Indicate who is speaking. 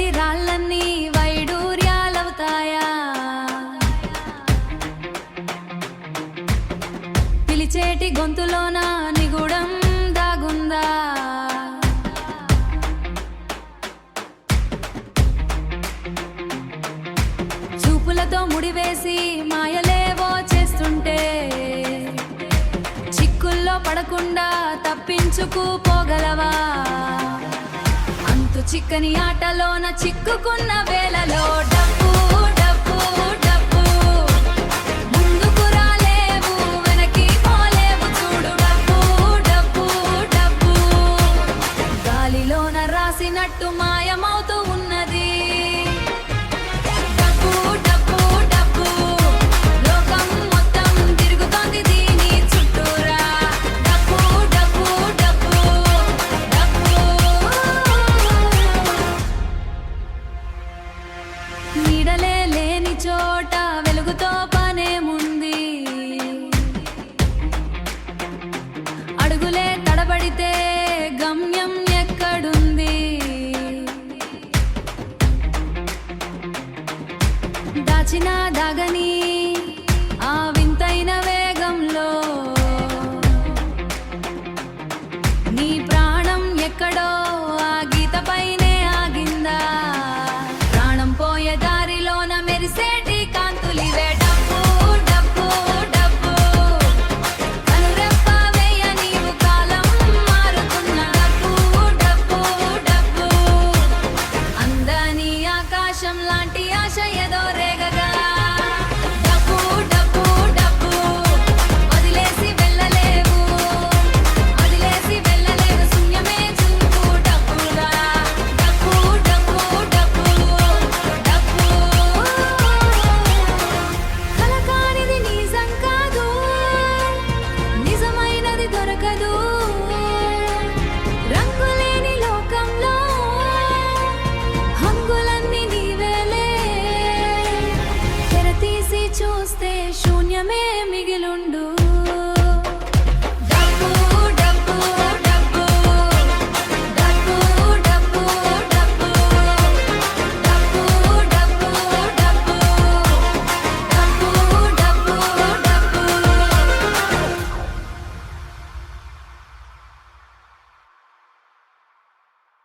Speaker 1: కోనేటి రాళ్ళన్నీ వైడూర్యాలవుతాయా? పిలిచేటి గొంతులోన నిగూఢం దాగుందా? చూపులతో ముడివేసి మాయలేవో చేస్తుంటే చిక్కుల్లో పడకుండా తప్పించుకుపోగలవా? అంతు చిక్కని ఆటలోన చిక్కుకున్న వేళలో డబ్బు డబ్బు డబ్బు ముందుకు రాలేవు, వెనక్కి పోలేవు, చూడు డబ్బు డబ్బు డబ్బు గాలిలోన రాసినట్టు మాయమవుతూ ఉన్నది. డబ్బు డబ్బు డబ్బు లోకం మొత్తం తిరుగుతోంది దీని చుట్టూరా. డబ్బు డబ్బు డబ్బు డబ్బు నీడలే లేని చోట వెలుగుతో పనేముంది? అడుగులే తడబడితే గమ్యం ఎక్కడుంది? దాచిన దాగని ఆ వింతైన వేగంలో నీ ప్రాణం ఎక్కడో ఆ గీతపైనే ఆగిందా? ప్రాణం పోయే దారిలోన మెరిసేటి కాంతులివే. డబ్బు డబ్బు డబ్బు కనురెప్ప వేయ నీవు కాలం మారుతున్న. డబ్బు డబ్బు డబ్బు అందని ఆకాశం లాంటి ఆశ ఏదో రేగగా